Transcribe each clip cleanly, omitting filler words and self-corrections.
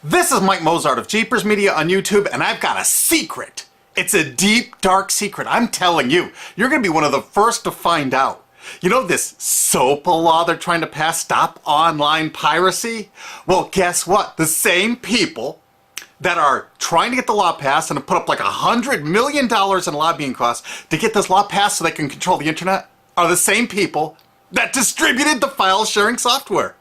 This is Mike Mozart of Jeepers Media on YouTube, and I've got a secret. It's a deep, dark secret. I'm telling you, you're going to be one of the first to find out. You know this SOPA law they're trying to pass, Stop Online Piracy? Well, guess what? The same people that are trying to get the law passed and have put up like $100 million in lobbying costs to get this law passed so they can control the internet are the same people that distributed the file sharing software.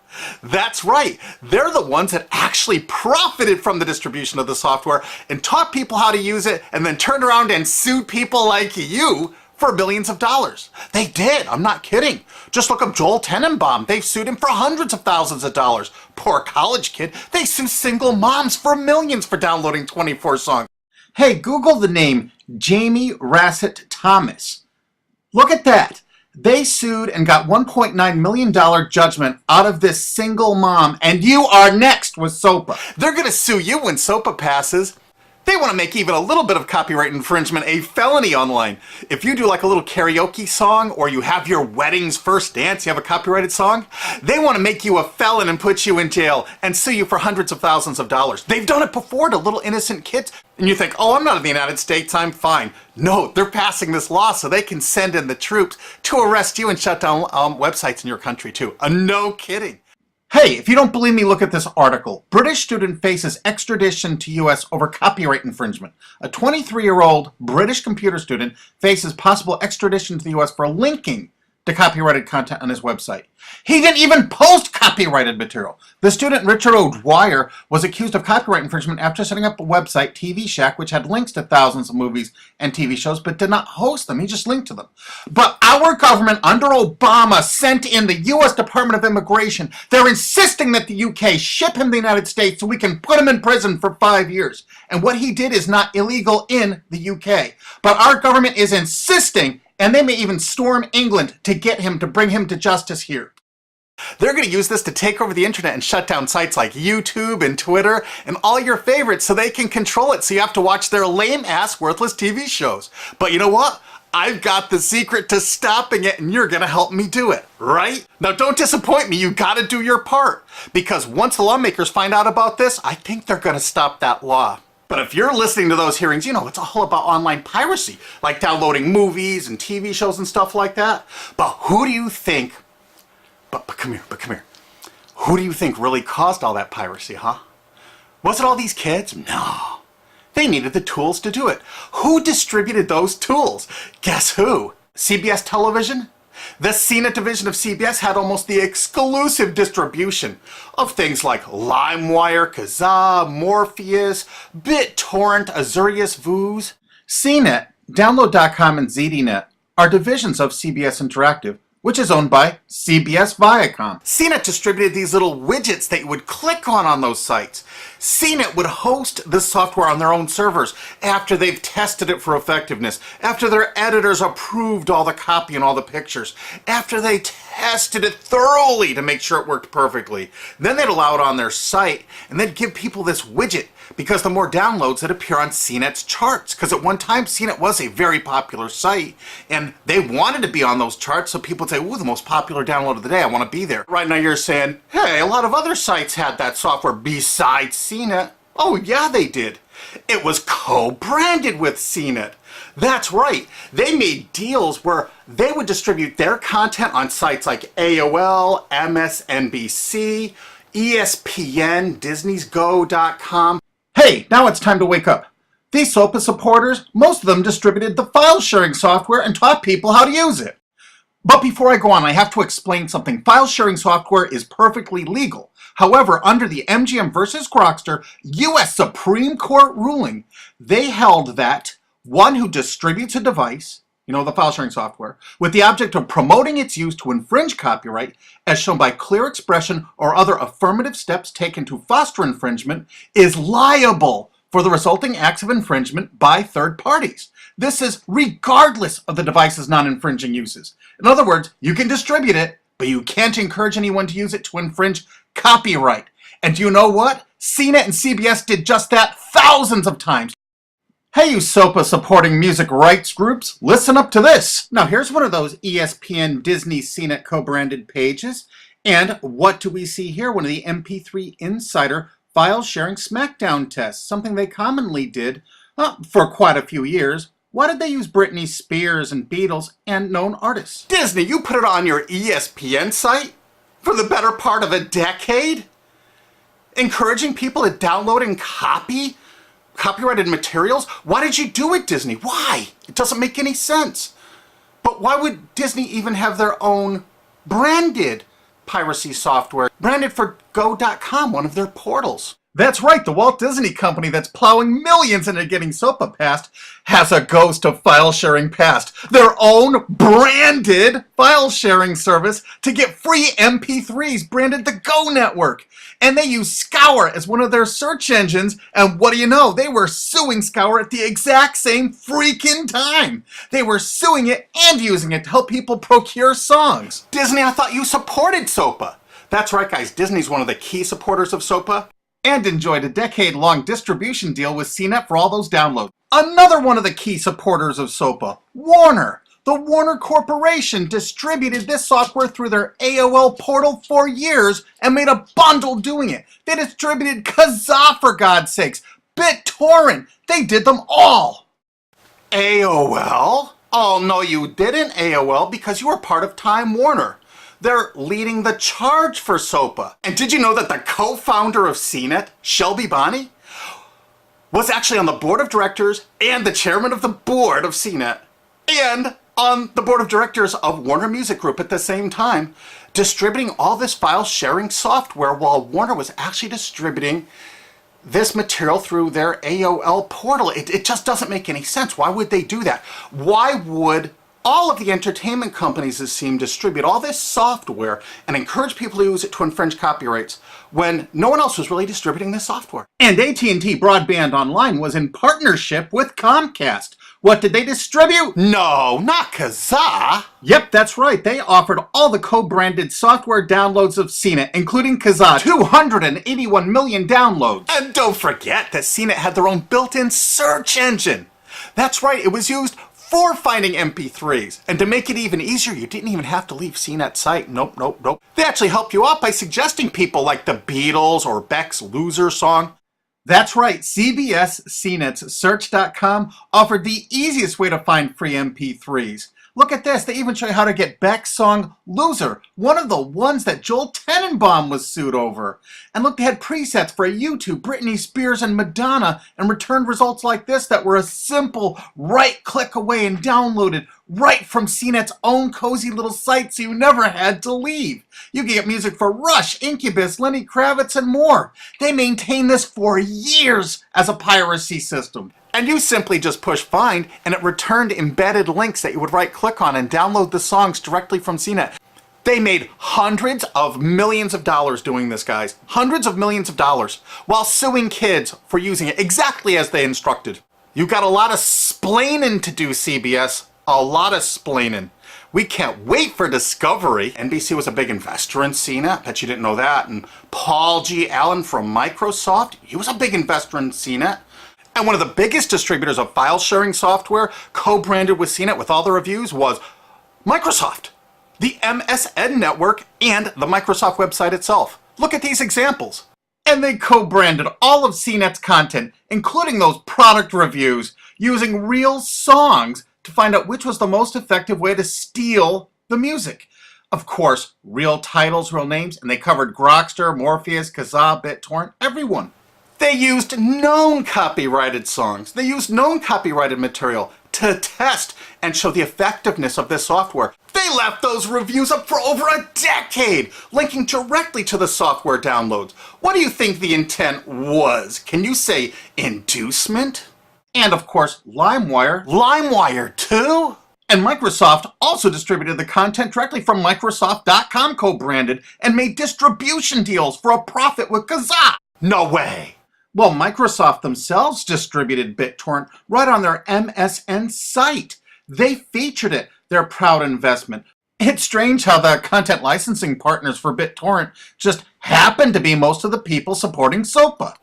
That's right. They're the ones that actually profited from the distribution of the software and taught people how to use it and then turned around and sued people like you for billions of dollars. They did. I'm not kidding. Just look up Joel Tenenbaum. They've sued him for hundreds of thousands of dollars. Poor college kid. They sue single moms for millions for downloading 24 songs. Hey, Google the name Jamie Rassett Thomas. Look at that. They sued and got $1.9 million judgment out of this single mom, and you are next with SOPA. They're going to sue you when SOPA passes. They want to make even a little bit of copyright infringement a felony online. If you do like a little karaoke song, or you have your wedding's first dance, you have a copyrighted song, they want to make you a felon and put you in jail and sue you for hundreds of thousands of dollars. They've done it before to little innocent kids. And you think, oh, I'm not in the United States, I'm fine. No, they're passing this law so they can send in the troops to arrest you and shut down websites in your country too. No kidding. Hey, if you don't believe me, look at this article. British student faces extradition to U.S. over copyright infringement. A 23-year-old British computer student faces possible extradition to the U.S. for linking to copyrighted content on his website. He didn't even post copyrighted material. The student, Richard O'Dwyer, was accused of copyright infringement after setting up a website, TV Shack, which had links to thousands of movies and TV shows, but did not host them. He just linked to them. But our government, under Obama, sent in the U.S. Department of Immigration. They're insisting that the UK ship him to the United States so we can put him in prison for 5 years. And what he did is not illegal in the UK. But our government is insisting, and they may even storm England to get him, to bring him to justice here. They're going to use this to take over the internet and shut down sites like YouTube and Twitter and all your favorites so they can control it, so you have to watch their lame-ass, worthless TV shows. But you know what? I've got the secret to stopping it, and you're going to help me do it, right? Now, don't disappoint me. You got to do your part. Because once the lawmakers find out about this, I think they're going to stop that law. But if you're listening to those hearings, you know, it's all about online piracy, like downloading movies and TV shows and stuff like that. But who do you think, but come here. Who do you think really caused all that piracy, huh? Was it all these kids? No. They needed the tools to do it. Who distributed those tools? Guess who? CBS Television? The CNET division of CBS had almost the exclusive distribution of things like LimeWire, Kazaa, Morpheus, BitTorrent, Azurius, Vooz. CNET, Download.com, and ZDNet are divisions of CBS Interactive, which is owned by CBS Viacom. CNET distributed these little widgets that you would click on those sites. CNET would host the software on their own servers after they've tested it for effectiveness, after their editors approved all the copy and all the pictures, after they tested it thoroughly to make sure it worked perfectly. Then they'd allow it on their site, and they'd give people this widget because the more downloads that appear on CNET's charts. Because at one time, CNET was a very popular site, and they wanted to be on those charts, so people would say, ooh, the most popular download of the day, I want to be there. Right now you're saying, hey, a lot of other sites had that software besides CNET. Oh, yeah, they did. It was co-branded with CNET. That's right. They made deals where they would distribute their content on sites like AOL, MSNBC, ESPN, Disney'sGo.com. Hey, now it's time to wake up. These SOPA supporters, most of them distributed the file sharing software and taught people how to use it. But before I go on, I have to explain something. File sharing software is perfectly legal. However, under the MGM versus Grokster U.S. Supreme Court ruling, they held that one who distributes a device, you know, the file sharing software, with the object of promoting its use to infringe copyright, as shown by clear expression or other affirmative steps taken to foster infringement, is liable for the resulting acts of infringement by third parties. This is regardless of the device's non-infringing uses. In other words, you can distribute it, but you can't encourage anyone to use it to infringe copyright. And do you know what? CNET and CBS did just that thousands of times. Hey, you SOPA supporting music rights groups, listen up to this. Now here's one of those ESPN, Disney, CNET co-branded pages. And what do we see here? One of the MP3 Insider file sharing smackdown tests, something they commonly did for quite a few years. Why did they use Britney Spears and Beatles and known artists? Disney, you put it on your ESPN site for the better part of a decade? Encouraging people to download and copy copyrighted materials? Why did you do it, Disney? Why? It doesn't make any sense. But why would Disney even have their own branded piracy software, branded for Go.com, one of their portals? That's right, the Walt Disney Company that's plowing millions into getting SOPA passed has a ghost of file sharing past. Their own branded file sharing service to get free MP3s branded the Go Network. And they use Scour as one of their search engines, and what do you know? They were suing Scour at the exact same freaking time. They were suing it and using it to help people procure songs. Disney, I thought you supported SOPA. That's right, guys, Disney's one of the key supporters of SOPA. And enjoyed a decade-long distribution deal with CNET for all those downloads. Another one of the key supporters of SOPA, Warner. The Warner Corporation distributed this software through their AOL portal for years and made a bundle doing it. They distributed Kazaa, for God's sakes, BitTorrent. They did them all. AOL? Oh, no, you didn't, AOL, because you were part of Time Warner. They're leading the charge for SOPA. And did you know that the co-founder of CNET, Shelby Bonney, was actually on the board of directors and the chairman of the board of CNET and on the board of directors of Warner Music Group at the same time, distributing all this file sharing software while Warner was actually distributing this material through their AOL portal. It just doesn't make any sense. Why would they do that? Why would all of the entertainment companies, it seemed, distribute all this software and encourage people to use it to infringe copyrights when no one else was really distributing this software? And AT&T Broadband Online was in partnership with Comcast. What did they distribute? No, not Kazaa. Yep, that's right. They offered all the co-branded software downloads of CNET, including Kazaa, 281 million downloads. And don't forget that CNET had their own built-in search engine. That's right, it was used for finding MP3s. And to make it even easier, you didn't even have to leave CNET's site. Nope. They actually helped you out by suggesting people like the Beatles or Beck's Loser song. That's right, CBS CNET's Search.com offered the easiest way to find free MP3s. Look at this, they even show you how to get Beck's song Loser, one of the ones that Joel Tenenbaum was sued over. And look, they had presets for U2, Britney Spears, and Madonna, and returned results like this that were a simple right click away and downloaded right from CNET's own cozy little site, so you never had to leave. You can get music for Rush, Incubus, Lenny Kravitz, and more. They maintained this for years as a piracy system. And you simply just push find, and it returned embedded links that you would right-click on and download the songs directly from CNET. They made hundreds of millions of dollars doing this, guys. Hundreds of millions of dollars, while suing kids for using it exactly as they instructed. You got a lot of splaining to do, CBS. A lot of splaining. We can't wait for Discovery. NBC was a big investor in CNET. Bet you didn't know that. And Paul G. Allen from Microsoft, he was a big investor in CNET. And one of the biggest distributors of file sharing software co-branded with CNET with all the reviews was Microsoft, the MSN network, and the Microsoft website itself. Look at these examples. And they co-branded all of CNET's content, including those product reviews, using real songs to find out which was the most effective way to steal the music. Of course, real titles, real names, and they covered Grokster, Morpheus, Kazaa, BitTorrent, everyone. They used known copyrighted songs. They used known copyrighted material to test and show the effectiveness of this software. They left those reviews up for over a decade, linking directly to the software downloads. What do you think the intent was? Can you say inducement? And of course, LimeWire. LimeWire too? And Microsoft also distributed the content directly from Microsoft.com co-branded and made distribution deals for a profit with Kazaa. No way. Well, Microsoft themselves distributed BitTorrent right on their MSN site. They featured it, their proud investment. It's strange how the content licensing partners for BitTorrent just happen to be most of the people supporting SOPA.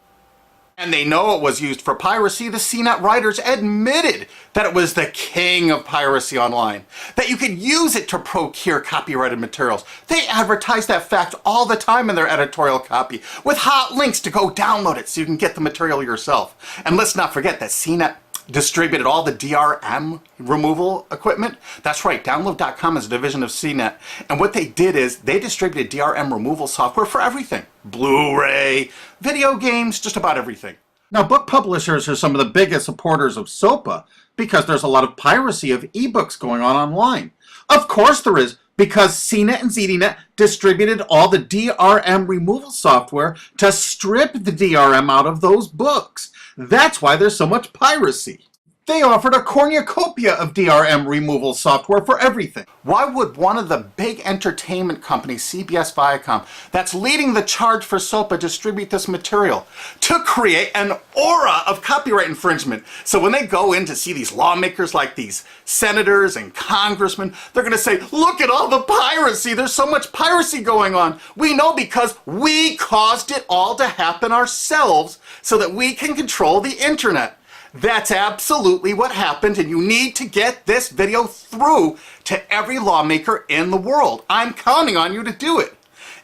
And they know it was used for piracy. The CNET writers admitted that it was the king of piracy online, that you could use it to procure copyrighted materials. They advertise that fact all the time in their editorial copy with hot links to go download it so you can get the material yourself. And let's not forget that CNET distributed all the DRM removal equipment. That's right, Download.com is a division of CNET. And what they did is they distributed DRM removal software for everything. Blu-ray, video games, just about everything. Now, book publishers are some of the biggest supporters of SOPA because there's a lot of piracy of ebooks going on online. Of course there is, because CNET and ZDNet distributed all the DRM removal software to strip the DRM out of those books. That's why there's so much piracy. They offered a cornucopia of DRM removal software for everything. Why would one of the big entertainment companies, CBS Viacom, that's leading the charge for SOPA, distribute this material? To create an aura of copyright infringement. So when they go in to see these lawmakers like these senators and congressmen, they're going to say, look at all the piracy. There's so much piracy going on. We know because we caused it all to happen ourselves so that we can control the internet. That's absolutely what happened, and you need to get this video through to every lawmaker in the world. I'm counting on you to do it.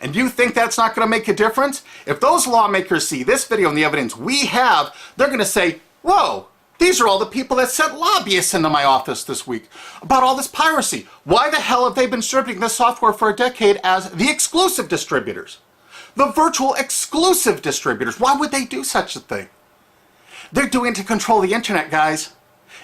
And you think that's not going to make a difference? If those lawmakers see this video and the evidence we have, they're going to say, whoa, these are all the people that sent lobbyists into my office this week about all this piracy. Why the hell have they been distributing this software for a decade as the exclusive distributors? The virtual exclusive distributors. Why would they do such a thing? They're doing it to control the internet, guys.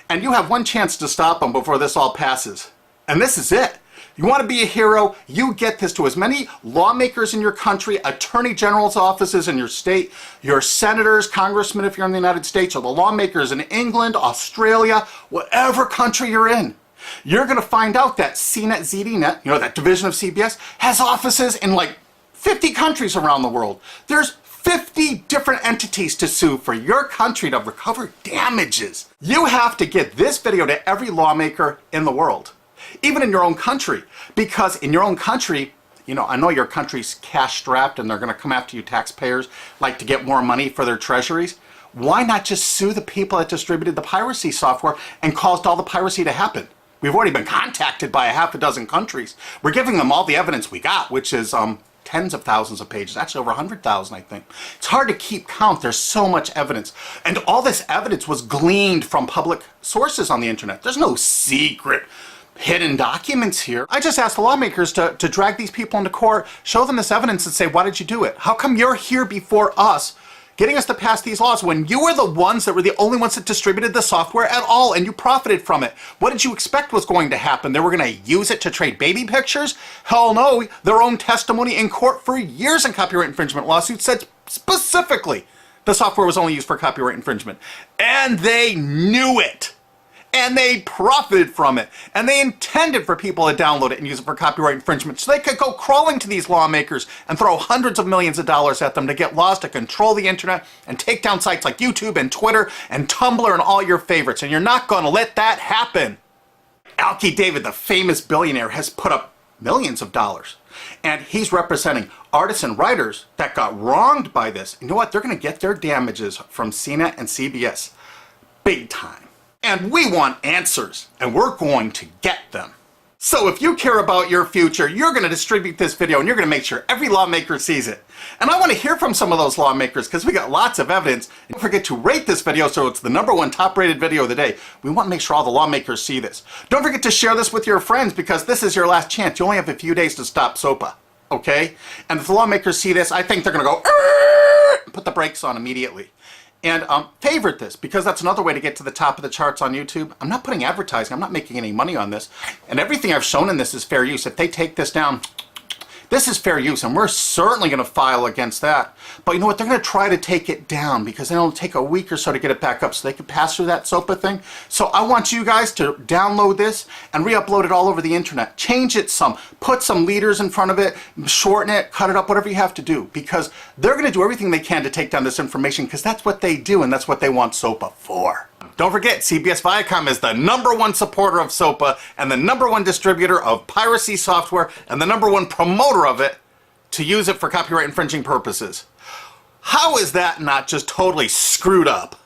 And you have one chance to stop them before this all passes. And this is it. You want to be a hero? You get this to as many lawmakers in your country, attorney general's offices in your state, your senators, congressmen if you're in the United States, or the lawmakers in England, Australia, whatever country you're in. You're going to find out that CNET, ZDNet, that division of CBS, has offices in like 50 countries around the world. There's 50 different entities to sue for your country to recover damages. You have to get this video to every lawmaker in the world, even in your own country, because in your own country, I know your country's cash strapped and they're going to come after you taxpayers like to get more money for their treasuries. Why not just sue the people that distributed the piracy software and caused all the piracy to happen? We've already been contacted by a half a dozen countries. We're giving them all the evidence we got, which is tens of thousands of pages, actually over 100,000, I think. It's hard to keep count. There's so much evidence. And all this evidence was gleaned from public sources on the internet. There's no secret hidden documents here. I just asked the lawmakers to drag these people into court, show them this evidence and say, why did you do it? How come you're here before us getting us to pass these laws when you were the ones that were the only ones that distributed the software at all and you profited from it? What did you expect was going to happen? They were going to use it to trade baby pictures? Hell no. Their own testimony in court for years in copyright infringement lawsuits said specifically the software was only used for copyright infringement. And they knew it. And they profited from it. And they intended for people to download it and use it for copyright infringement so they could go crawling to these lawmakers and throw hundreds of millions of dollars at them to get laws to control the internet and take down sites like YouTube and Twitter and Tumblr and all your favorites. And you're not going to let that happen. Alki David, the famous billionaire, has put up millions of dollars. And he's representing artists and writers that got wronged by this. You know what? They're going to get their damages from CNET and CBS. Big time. And we want answers, and we're going to get them. So if you care about your future, you're going to distribute this video and you're going to make sure every lawmaker sees it. And I want to hear from some of those lawmakers because we got lots of evidence. And don't forget to rate this video so it's the #1 top rated video of the day. We want to make sure all the lawmakers see this. Don't forget to share this with your friends because this is your last chance. You only have a few days to stop SOPA, okay? And if the lawmakers see this, I think they're going to go, put the brakes on immediately. And favorite this, because that's another way to get to the top of the charts on YouTube. I'm not putting advertising. I'm not making any money on this. And everything I've shown in this is fair use. If they take this down, this is fair use, and we're certainly going to file against that. But you know what? They're going to try to take it down because it'll take a week or so to get it back up so they can pass through that SOPA thing. So I want you guys to download this and re-upload it all over the internet. Change it some. Put some leaders in front of it. Shorten it. Cut it up. Whatever you have to do. Because they're going to do everything they can to take down this information because that's what they do and that's what they want SOPA for. Don't forget, CBS Viacom is the #1 supporter of SOPA and the #1 distributor of piracy software and the #1 promoter of it to use it for copyright infringing purposes. How is that not just totally screwed up?